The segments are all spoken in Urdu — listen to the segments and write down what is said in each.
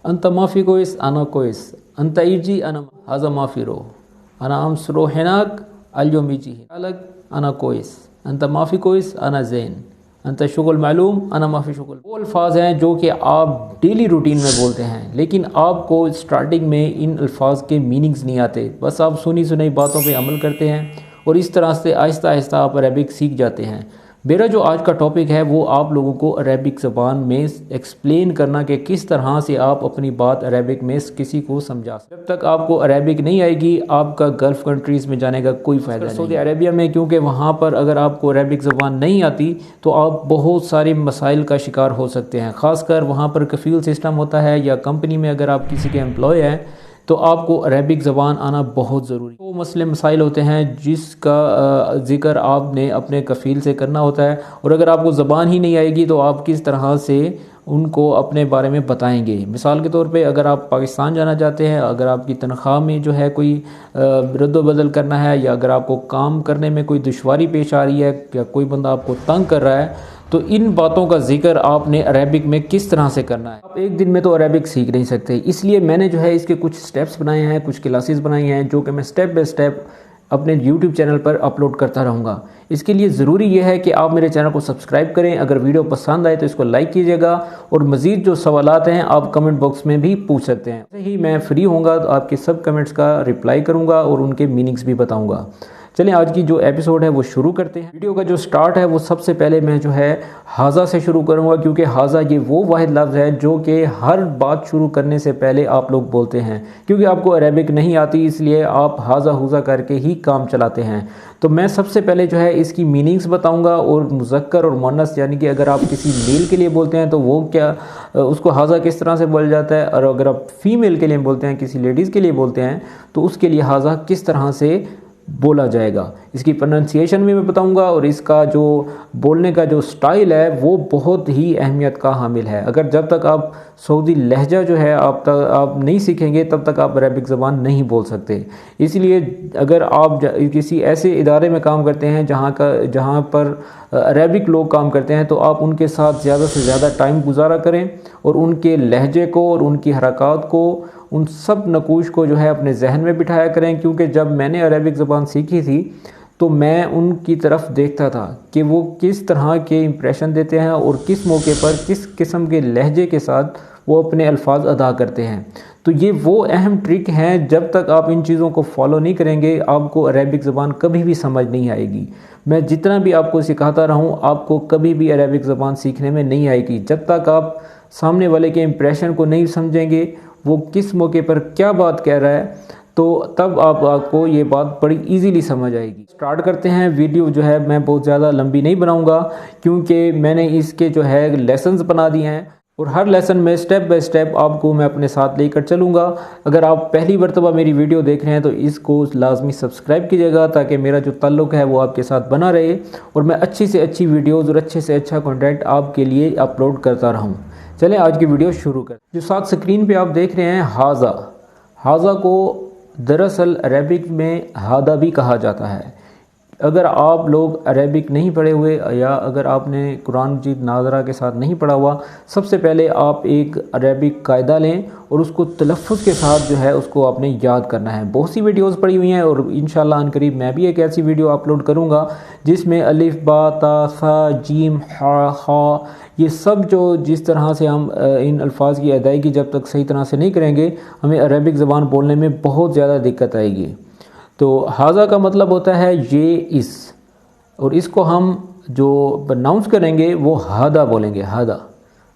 أنت ما في كويس أنا كويس، أنت يجي أنا هذا ما في رو، أنا أمس روح هناك اليوم يجي حالك أنا كويس، أنت ما في كويس أنا زين، أنت شغل معلوم أنا ما في شغل۔ وہ الفاظ ہیں جو کہ آپ ڈیلی روٹین میں بولتے ہیں، لیکن آپ کو سٹارٹنگ میں ان الفاظ کے میننگز نہیں آتے، بس آپ سنی سنائی باتوں پہ عمل کرتے ہیں اور اس طرح سے آہستہ آہستہ آپ عربک سیکھ جاتے ہیں۔ میرا جو آج کا ٹاپک ہے وہ آپ لوگوں کو عربک زبان میں ایکسپلین کرنا کہ کس طرح سے آپ اپنی بات عربک میں کسی کو سمجھا سکتے۔ جب تک آپ کو عربک نہیں آئے گی آپ کا گلف کنٹریز میں جانے کا کوئی فائدہ نہیں۔ سعودی عربیہ میں کیونکہ وہاں پر اگر آپ کو عربک زبان نہیں آتی تو آپ بہت سارے مسائل کا شکار ہو سکتے ہیں، خاص کر وہاں پر کفیل سسٹم ہوتا ہے، یا کمپنی میں اگر آپ کسی کے امپلائی ہیں تو آپ کو عربک زبان آنا بہت ضروری ہے۔ وہ مسئلے مسائل ہوتے ہیں جس کا ذکر آپ نے اپنے کفیل سے کرنا ہوتا ہے، اور اگر آپ کو زبان ہی نہیں آئے گی تو آپ کس طرح سے ان کو اپنے بارے میں بتائیں گے۔ مثال کے طور پہ اگر آپ پاکستان جانا چاہتے ہیں، اگر آپ کی تنخواہ میں جو ہے کوئی رد و بدل کرنا ہے، یا اگر آپ کو کام کرنے میں کوئی دشواری پیش آ رہی ہے، یا کوئی بندہ آپ کو تنگ کر رہا ہے، تو ان باتوں کا ذکر آپ نے عربک میں کس طرح سے کرنا ہے۔ آپ ایک دن میں تو عربک سیکھ نہیں سکتے، اس لیے میں نے جو ہے اس کے کچھ سٹیپس بنائے ہیں، کچھ کلاسز بنائی ہیں جو کہ میں سٹیپ بائی سٹیپ اپنے یوٹیوب چینل پر اپلوڈ کرتا رہوں گا۔ اس کے لیے ضروری یہ ہے کہ آپ میرے چینل کو سبسکرائب کریں، اگر ویڈیو پسند آئے تو اس کو لائک کیجیے گا، اور مزید جو سوالات ہیں آپ کمنٹ باکس میں بھی پوچھ سکتے ہیں۔ ایسے ہی میں فری ہوں گا تو آپ کے سب کمنٹس کا رپلائی کروں گا اور ان کے میننگز بھی بتاؤں گا۔ چلیں آج کی جو ایپیسوڈ ہے وہ شروع کرتے ہیں۔ ویڈیو کا جو سٹارٹ ہے وہ سب سے پہلے میں جو ہے ہاذا سے شروع کروں گا، کیونکہ ہاذا یہ وہ واحد لفظ ہے جو کہ ہر بات شروع کرنے سے پہلے آپ لوگ بولتے ہیں، کیونکہ آپ کو عربک نہیں آتی اس لیے آپ ہاذا ہوذا کر کے ہی کام چلاتے ہیں۔ تو میں سب سے پہلے جو ہے اس کی میننگز بتاؤں گا، اور مذکر اور مؤنث یعنی کہ اگر آپ کسی میل کے لیے بولتے ہیں تو وہ کیا اس کو ہاذا کس طرح سے بولا جاتا ہے، اور اگر آپ فیمیل کے لیے بولتے ہیں، کسی لیڈیز کے لیے بولتے ہیں تو اس کے لیے ہاذا کس طرح سے بولا جائے گا۔ اس کی پروننسیشن بھی میں بتاؤں گا، اور اس کا جو بولنے کا جو سٹائل ہے وہ بہت ہی اہمیت کا حامل ہے۔ اگر جب تک آپ سعودی لہجہ جو ہے آپ نہیں سیکھیں گے تب تک آپ عربک زبان نہیں بول سکتے۔ اس لیے اگر آپ کسی ایسے ادارے میں کام کرتے ہیں جہاں پر عربک لوگ کام کرتے ہیں تو آپ ان کے ساتھ زیادہ سے زیادہ ٹائم گزارا کریں، اور ان کے لہجے کو اور ان کی حرکات کو، ان سب نقوش کو جو ہے اپنے ذہن میں بٹھایا کریں، کیونکہ جب میں نے عربک زبان سیکھی تھی تو میں ان کی طرف دیکھتا تھا کہ وہ کس طرح کے امپریشن دیتے ہیں اور کس موقع پر کس قسم کے لہجے کے ساتھ وہ اپنے الفاظ ادا کرتے ہیں۔ تو یہ وہ اہم ٹرک ہیں، جب تک آپ ان چیزوں کو فالو نہیں کریں گے آپ کو عربک زبان کبھی بھی سمجھ نہیں آئے گی۔ میں جتنا بھی آپ کو سکھاتا رہوں آپ کو کبھی بھی عربک زبان سیکھنے میں نہیں آئے گی، جب تک آپ سامنے والے کے امپریشن کو نہیں سمجھیں گے، وہ کس موقع پر کیا بات کہہ رہا ہے، تو تب آپ کو یہ بات بڑی ایزیلی سمجھ آئے گی۔ سٹارٹ کرتے ہیں۔ ویڈیو جو ہے میں بہت زیادہ لمبی نہیں بناؤں گا، کیونکہ میں نے اس کے جو ہے لیسنز بنا دیے ہیں، اور ہر لیسن میں سٹیپ بائی سٹیپ آپ کو میں اپنے ساتھ لے کر چلوں گا۔ اگر آپ پہلی مرتبہ میری ویڈیو دیکھ رہے ہیں تو اس کو لازمی سبسکرائب کیجیے گا، تاکہ میرا جو تعلق ہے وہ آپ کے ساتھ بنا رہے، اور میں اچھی سے اچھی ویڈیوز اور اچھے سے اچھا کنٹینٹ آپ کے لیے اپلوڈ کرتا رہوں۔ چلیں آج کی ویڈیو شروع کریں۔ جو ساتھ سکرین پہ آپ دیکھ رہے ہیں ہاذا، ہاذا کو دراصل عربک میں ہادا بھی کہا جاتا ہے۔ اگر آپ لوگ عربک نہیں پڑھے ہوئے، یا اگر آپ نے قرآن مجید ناظرہ کے ساتھ نہیں پڑھا ہوا، سب سے پہلے آپ ایک عربک قاعدہ لیں اور اس کو تلفظ کے ساتھ جو ہے اس کو آپ نے یاد کرنا ہے۔ بہت سی ویڈیوز پڑھی ہوئی ہیں، اور انشاءاللہ ان قریب میں بھی ایک ایسی ویڈیو اپلوڈ کروں گا جس میں الف با تا ثا جیم ہا خا، یہ سب جو جس طرح سے ہم ان الفاظ کی ادائیگی جب تک صحیح طرح سے نہیں کریں گے ہمیں عربک زبان بولنے میں بہت زیادہ دقت آئے گی۔ تو ہاذا کا مطلب ہوتا ہے یہ اس، اور اس کو ہم جو پرناؤنس کریں گے وہ ہادا بولیں گے، ہادا،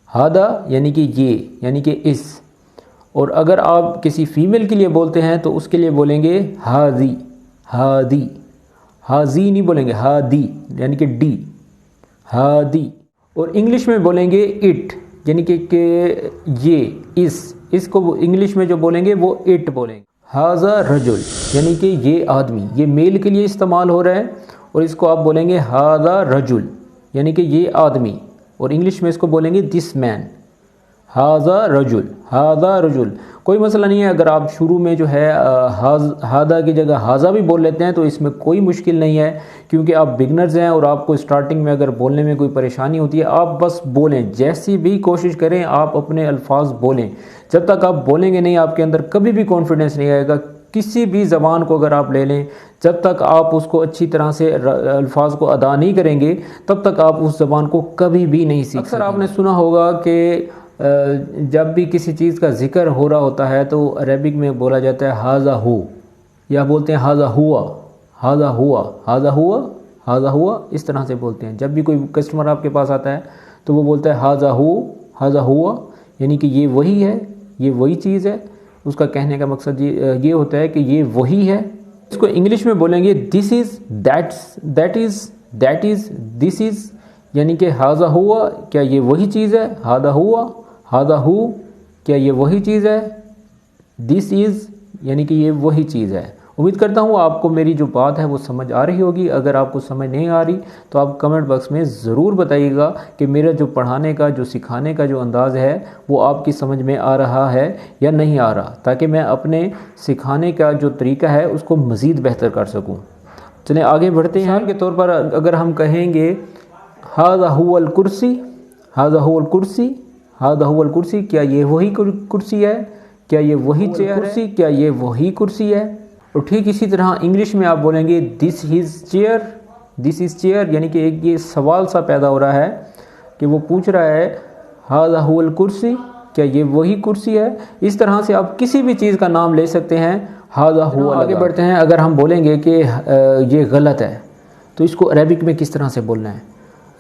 ہادا یعنی کہ یہ، یعنی کہ اس۔ اور اگر آپ کسی فیمیل کے لیے بولتے ہیں تو اس کے لیے بولیں گے ہاذی، ہادی، ہاذی نہیں بولیں گے، ہادی یعنی کہ ڈی، ہادی۔ اور انگلش میں بولیں گے اٹ، یعنی کہ یہ اس کو انگلش میں جو بولیں گے وہ اٹ بولیں گے۔ ہاذا رجل یعنی کہ یہ آدمی، یہ میل کے لیے استعمال ہو رہا ہے، اور اس کو آپ بولیں گے ہاذا رجل یعنی کہ یہ آدمی، اور انگلش میں اس کو بولیں گے دس مین، ہاذا رجل، ہاذا رجل۔ کوئی مسئلہ نہیں ہے، اگر آپ شروع میں جو ہے ہادہ کی جگہ ہاضا بھی بول لیتے ہیں تو اس میں کوئی مشکل نہیں ہے، کیونکہ آپ بگنرز ہیں اور آپ کو سٹارٹنگ میں اگر بولنے میں کوئی پریشانی ہوتی ہے آپ بس بولیں، جیسی بھی کوشش کریں آپ اپنے الفاظ بولیں، جب تک آپ بولیں گے نہیں آپ کے اندر کبھی بھی کانفیڈنس نہیں آئے گا۔ کسی بھی زبان کو اگر آپ لے لیں، جب تک آپ اس کو اچھی طرح سے الفاظ کو ادا نہیں کریں گے تب تک آپ اس زبان کو کبھی بھی نہیں سیکھ سکیں۔ اکثر آپ نے سنا ہوگا کہ جب بھی کسی چیز کا ذکر ہو رہا ہوتا ہے تو عربک میں بولا جاتا ہے ہاذا ہو، یا بولتے ہیں ہاذا ہوا، ہاذا ہوا، ہاذا ہوا، ہاذا ہوا، اس طرح سے بولتے ہیں۔ جب بھی کوئی کسٹمر آپ کے پاس آتا ہے تو وہ بولتا ہے ہاذا ہو، ہاذا ہوا، یعنی کہ یہ وہی ہے، یہ وہی چیز ہے۔ اس کا کہنے کا مقصد یہ ہوتا ہے کہ یہ وہی ہے۔ اس کو انگلش میں بولیں گے دس از، دیٹ از، دس از، یعنی کہ ہاذا ہوا، کیا یہ وہی چیز ہے، ہاذا ہوا، ہاذا ہو، کیا یہ وہی چیز ہے، دس از، یعنی کہ یہ وہی چیز ہے۔ امید کرتا ہوں آپ کو میری جو بات ہے وہ سمجھ آ رہی ہوگی۔ اگر آپ کو سمجھ نہیں آ رہی تو آپ کمنٹ باکس میں ضرور بتائیے گا کہ میرا جو پڑھانے کا، جو سکھانے کا جو انداز ہے وہ آپ کی سمجھ میں آ رہا ہے یا نہیں آ رہا، تاکہ میں اپنے سکھانے کا جو طریقہ ہے اس کو مزید بہتر کر سکوں۔ چلیں آگے بڑھتے ہیں۔ مثال کے طور پر اگر ہم کہیں گے ھذا هو الکرسی، ھذا هو الکرسی، ھذا هو الکرسی، کیا یہ وہی کرسی ہے، کیا یہ وہی چیئر ہے، کیا یہ وہی کرسی ہے۔ اور ٹھیک اسی طرح انگلش میں آپ بولیں گے دس از چیئر، دس از چیئر، یعنی کہ ایک یہ سوال سا پیدا ہو رہا ہے کہ وہ پوچھ رہا ہے ھذا هو الکرسی، کیا یہ وہی کرسی ہے۔ اس طرح سے آپ کسی بھی چیز کا نام لے سکتے ہیں ھذا هو۔ آگے بڑھتے ہیں۔ اگر ہم بولیں گے کہ یہ غلط ہے تو اس کو عربک میں کس طرح سے بولنا ہے؟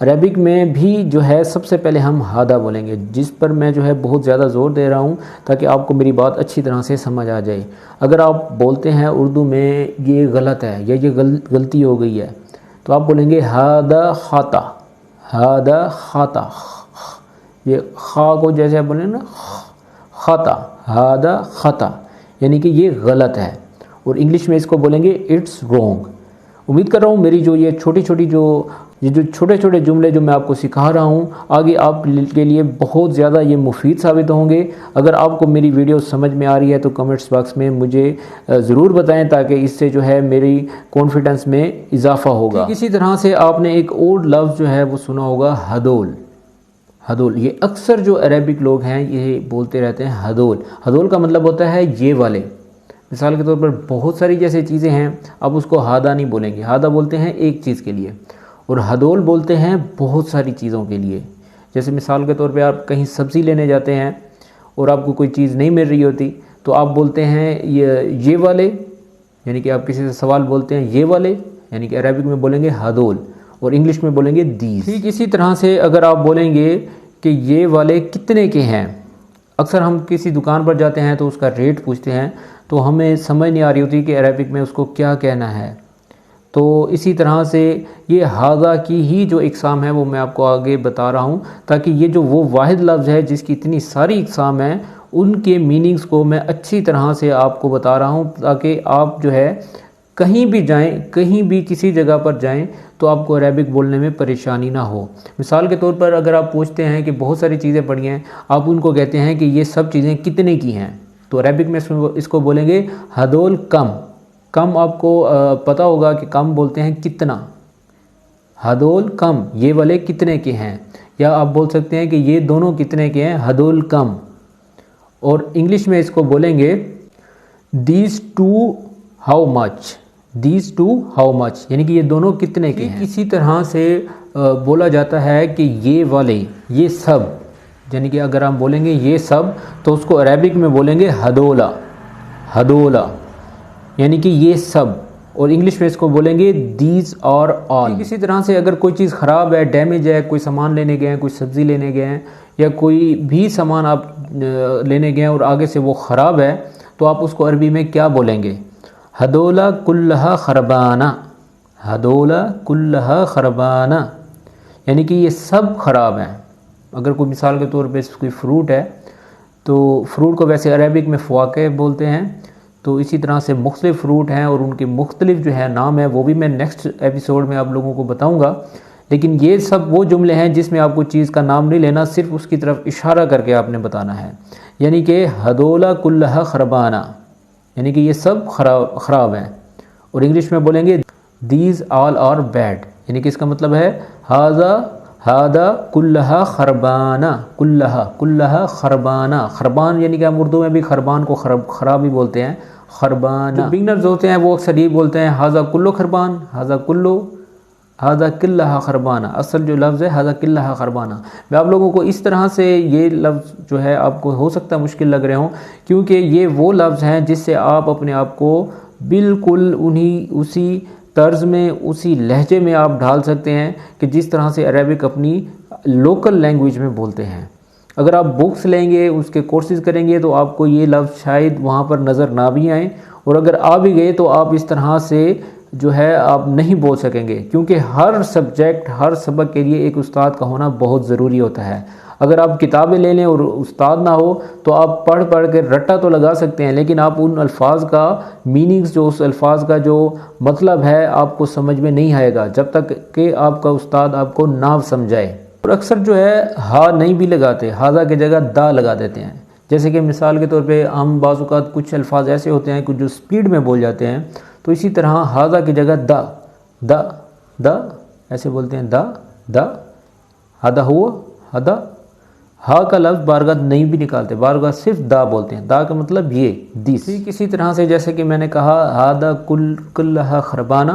عربک میں بھی جو ہے سب سے پہلے ہم ہادہ بولیں گے، جس پر میں جو ہے بہت زیادہ زور دے رہا ہوں تاکہ آپ کو میری بات اچھی طرح سے سمجھ آ جائے۔ اگر آپ بولتے ہیں اردو میں یہ غلط ہے یا یہ غلطی ہو گئی ہے تو آپ بولیں گے ہادہ خطا، ہادہ خطا، یہ خا کو جیسے آپ بولیں نا خطا، ہادہ خطا، یعنی کہ یہ غلط ہے۔ اور انگلش میں اس کو بولیں گے اٹس رونگ۔ امید کر رہا ہوں میری جو یہ چھوٹی چھوٹی جو چھوٹے چھوٹے جملے جو میں آپ کو سکھا رہا ہوں آگے آپ کے لیے بہت زیادہ یہ مفید ثابت ہوں گے۔ اگر آپ کو میری ویڈیو سمجھ میں آ رہی ہے تو کمنٹس باکس میں مجھے ضرور بتائیں تاکہ اس سے جو ہے میری کانفیڈنس میں اضافہ ہوگا۔ اسی طرح سے آپ نے ایک اور لفظ جو ہے وہ سنا ہوگا ہدول، ہدول، یہ اکثر جو عربک لوگ ہیں یہ بولتے رہتے ہیں ہدول۔ ہدول کا مطلب ہوتا ہے یہ والے۔ مثال کے طور پر بہت ساری جیسے چیزیں ہیں، آپ اس کو ہادہ نہیں بولیں گے، ہادہ بولتے ہیں ایک چیز کے لیے، اور ہدول بولتے ہیں بہت ساری چیزوں کے لیے۔ جیسے مثال کے طور پہ آپ کہیں سبزی لینے جاتے ہیں اور آپ کو کوئی چیز نہیں مل رہی ہوتی تو آپ بولتے ہیں یہ والے، یعنی کہ آپ کسی سے سوال بولتے ہیں یہ والے، یعنی کہ عربک میں بولیں گے ہدول اور انگلش میں بولیں گے دیز۔ ٹھیک اسی طرح سے اگر آپ بولیں گے کہ یہ والے کتنے کے ہیں، اکثر ہم کسی دکان پر جاتے ہیں تو اس کا ریٹ پوچھتے ہیں تو ہمیں سمجھ نہیں آ رہی ہوتی کہ عربک میں اس کو کیا کہنا ہے۔ تو اسی طرح سے یہ ہاذا کی ہی جو اقسام ہے وہ میں آپ کو آگے بتا رہا ہوں تاکہ یہ جو وہ واحد لفظ ہے جس کی اتنی ساری اقسام ہیں ان کے میننگز کو میں اچھی طرح سے آپ کو بتا رہا ہوں تاکہ آپ جو ہے کہیں بھی جائیں، کہیں بھی کسی جگہ پر جائیں تو آپ کو عربک بولنے میں پریشانی نہ ہو۔ مثال کے طور پر اگر آپ پوچھتے ہیں کہ بہت ساری چیزیں پڑھی ہیں، آپ ان کو کہتے ہیں کہ یہ سب چیزیں کتنے کی ہیں تو عربک میں اس کو بولیں گے ہدول کم۔ کم آپ کو پتہ ہوگا کہ کم بولتے ہیں کتنا، ہدول کم، یہ والے کتنے کے ہیں، یا آپ بول سکتے ہیں کہ یہ دونوں کتنے کے ہیں، ہدول کم۔ اور انگلش میں اس کو بولیں گے these two how much, these two how much, یعنی کہ یہ دونوں کتنے کے ہیں۔ اسی طرح سے بولا جاتا ہے کہ یہ والے، یہ سب، یعنی کہ اگر ہم بولیں گے یہ سب تو اس کو عربک میں بولیں گے ہدولا، ہدولا، یعنی کہ یہ سب، اور انگلش میں اس کو بولیں گے دیز اور آل۔ اسی طرح سے اگر کوئی چیز خراب ہے، ڈیمیج ہے، کوئی سامان لینے گئے ہیں، کوئی سبزی لینے گئے ہیں یا کوئی بھی سامان آپ لینے گئے ہیں اور آگے سے وہ خراب ہے تو آپ اس کو عربی میں کیا بولیں گے؟ ہدولا کلہا خربانہ، ہدولا کلہا خربانہ، یعنی کہ یہ سب خراب ہیں۔ اگر کوئی مثال کے طور پہ کوئی فروٹ ہے تو فروٹ کو ویسے عربک میں فواکہ بولتے ہیں، تو اسی طرح سے مختلف فروٹ ہیں اور ان کے مختلف جو ہے نام ہے وہ بھی میں نیکسٹ ایپیسوڈ میں آپ لوگوں کو بتاؤں گا۔ لیکن یہ سب وہ جملے ہیں جس میں آپ کو چیز کا نام نہیں لینا، صرف اس کی طرف اشارہ کر کے آپ نے بتانا ہے. یعنی کہ ہدولا کلہا خربانہ، یعنی کہ یہ سب خراب ہیں. اور انگلش میں بولیں گے دیز آل آر بیڈ، یعنی کہ اس کا مطلب ہے ہادا کلہا خربانہ، کلہا خربانہ. خربان یعنی کہ ہم اردو میں بھی خربان کو خراب ہی بولتے ہیں، خربانہ. جو بگنرز ہوتے ہیں وہ اکثر یہ بولتے ہیں ہاذا کلو خربان، ہاذا کلہا خربانہ. اصل جو لفظ ہے ہاذا کلہا خربانہ. میں آپ لوگوں کو اس طرح سے یہ لفظ جو ہے آپ کو ہو سکتا ہے مشکل لگ رہے ہوں، کیونکہ یہ وہ لفظ ہیں جس سے آپ اپنے آپ کو بالکل اسی طرز میں، اسی لہجے میں آپ ڈھال سکتے ہیں کہ جس طرح سے عربک اپنی لوکل لینگویج میں بولتے ہیں. اگر آپ بکس لیں گے، اس کے کورسز کریں گے تو آپ کو یہ لفظ شاید وہاں پر نظر نہ بھی آئیں، اور اگر آ بھی گئے تو آپ اس طرح سے جو ہے آپ نہیں بول سکیں گے، کیونکہ ہر سبجیکٹ، ہر سبق کے لیے ایک استاد کا ہونا بہت ضروری ہوتا ہے. اگر آپ کتابیں لے لیں اور استاد نہ ہو تو آپ پڑھ کے رٹا تو لگا سکتے ہیں، لیکن آپ ان الفاظ کا میننگز، جو اس الفاظ کا جو مطلب ہے آپ کو سمجھ میں نہیں آئے گا جب تک کہ آپ کا استاد آپ کو نہ سمجھائے. اور اکثر جو ہے ہا نہیں بھی لگاتے، ہاذا کی جگہ دا لگا دیتے ہیں. جیسے کہ مثال کے طور پہ ہم بعض اوقات کچھ الفاظ ایسے ہوتے ہیں کچھ جو سپیڈ میں بول جاتے ہیں، تو اسی طرح ہاذا کی جگہ دا ایسے بولتے ہیں، دا ہادا ہوا ہادا. ہا کا لفظ بارگاہ نہیں بھی نکالتے، بارگاہ صرف دا بولتے ہیں. دا کا مطلب یہ دس. کسی طرح سے جیسے کہ میں نے کہا ہادا کلہا خربانہ،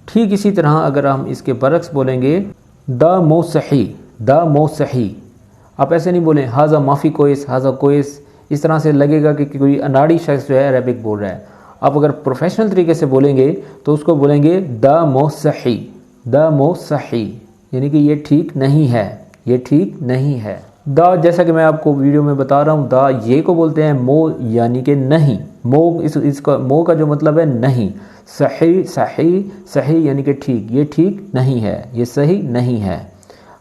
ٹھیک اسی طرح اگر ہم اس کے برعکس بولیں گے دا مو صحیح. آپ ایسے نہیں بولیں ہاذا مافی کوئس، ہاذا کوئس. اس طرح سے لگے گا کہ کوئی اناڑی شخص جو ہے عربک بول رہا ہے. آپ اگر پروفیشنل طریقے سے بولیں گے تو اس کو بولیں گے دا مو صحیح، یعنی کہ یہ ٹھیک نہیں ہے. دا جیسا کہ میں آپ کو ویڈیو میں بتا رہا ہوں، دا یہ کو بولتے ہیں مو، یعنی کہ نہیں. مو اس کا مو کا جو مطلب ہے نہیں. صحیح یعنی کہ ٹھیک، یہ ٹھیک نہیں ہے، یہ صحیح نہیں ہے.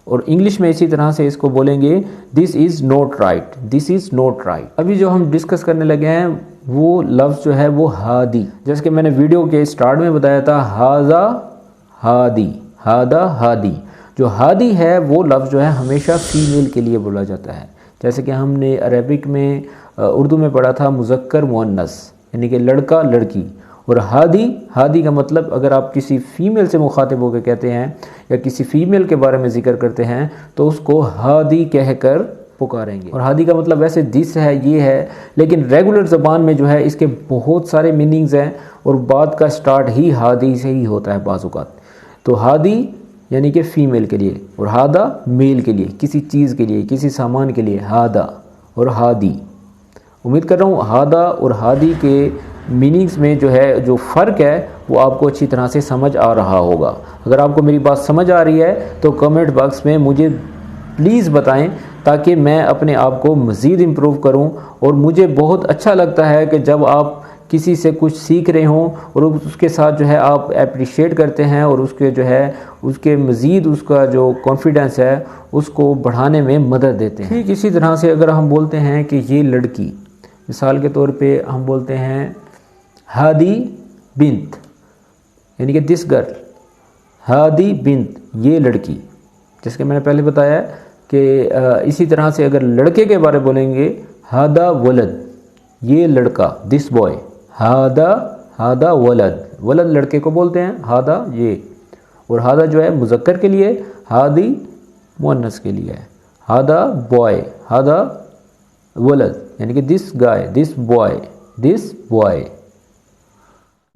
اور انگلش میں اسی طرح سے اس کو بولیں گے دس از نوٹ رائٹ. ابھی جو ہم ڈسکس کرنے لگے ہیں وہ لفظ جو ہے وہ ہادی، جیسے کہ میں نے ویڈیو کے سٹارٹ میں بتایا تھا ہاذا ہادی. جو ہادی ہے وہ لفظ جو ہے ہمیشہ فیمیل کے لیے بولا جاتا ہے. جیسے کہ ہم نے عربک میں اردو میں پڑھا تھا مذکر مؤنث، یعنی کہ لڑکا لڑکی. اور ہادی کا مطلب اگر آپ کسی فیمیل سے مخاطب ہو کے کہتے ہیں یا کسی فیمیل کے بارے میں ذکر کرتے ہیں تو اس کو ہادی کہہ کر پکاریں گے. اور ہادی کا مطلب ویسے دس ہے، یہ ہے، لیکن ریگولر زبان میں جو ہے اس کے بہت سارے میننگز ہیں اور بات کا سٹارٹ ہی ہادی سے ہی ہوتا ہے بعض اوقات. تو ہادی یعنی کہ فیمیل کے لیے، اور ہادا میل کے لیے، کسی چیز کے لیے، کسی سامان کے لیے ہادا اور ہادی. امید کر رہا ہوں ہادا اور ہادی کے میننگز میں جو ہے جو فرق ہے وہ آپ کو اچھی طرح سے سمجھ آ رہا ہوگا. اگر آپ کو میری بات سمجھ آ رہی ہے تو کمنٹ باکس میں مجھے پلیز بتائیں تاکہ میں اپنے آپ کو مزید امپروو کروں. اور مجھے بہت اچھا لگتا ہے کہ جب آپ کسی سے کچھ سیکھ رہے ہوں اور اس کے ساتھ جو ہے آپ اپریشیٹ کرتے ہیں اور اس کے جو ہے اس کے مزید اس کا جو کانفیڈنس ہے اس کو بڑھانے میں مدد دیتے ہیں. ٹھیک اسی طرح سے اگر ہم بولتے ہیں کہ یہ لڑکی، مثال کے طور پہ ہم بولتے ہیں ہادی بنت، یعنی کہ دس گرل، ہادی بنت یہ لڑکی. جیسے کہ میں نے پہلے بتایا کہ اسی طرح سے اگر لڑکے کے بارے بولیں گے ہادا ولد یہ لڑکا، دس بوائے. ہادا ولد لڑکے کو بولتے ہیں، ہادا یہ. اور ہادا جو ہے مذکر کے لیے، ہادی مؤنث کے لیے. ہادا بوائے، ہادا ولد، یعنی کہ دس گائے، دس بوائے.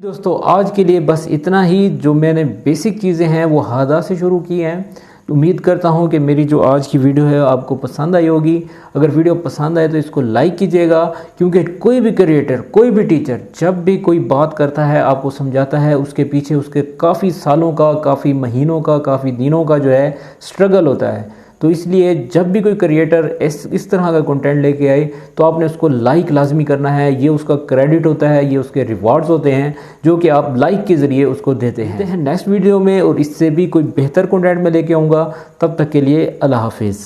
دوستو آج کے لیے بس اتنا ہی. جو میں نے بیسک چیزیں ہیں وہ ہادا سے شروع کی ہیں. امید کرتا ہوں کہ میری جو آج کی ویڈیو ہے آپ کو پسند آئی ہوگی. اگر ویڈیو پسند آئے تو اس کو لائک کیجیے گا، کیونکہ کوئی بھی کریٹر، کوئی بھی ٹیچر جب بھی کوئی بات کرتا ہے، آپ کو سمجھاتا ہے، اس کے پیچھے اس کے کافی سالوں کا، کافی مہینوں کا، کافی دنوں کا جو ہے سٹرگل ہوتا ہے. تو اس لیے جب بھی کوئی کریٹر اس طرح کا کنٹینٹ لے کے آئے تو آپ نے اس کو لائک لازمی کرنا ہے. یہ اس کا کریڈٹ ہوتا ہے، یہ اس کے ریوارڈز ہوتے ہیں جو کہ آپ لائک کے ذریعے اس کو دیتے ہیں. نیکسٹ ویڈیو میں اور اس سے بھی کوئی بہتر کنٹینٹ میں لے کے آؤں گا. تب تک کے لیے اللہ حافظ.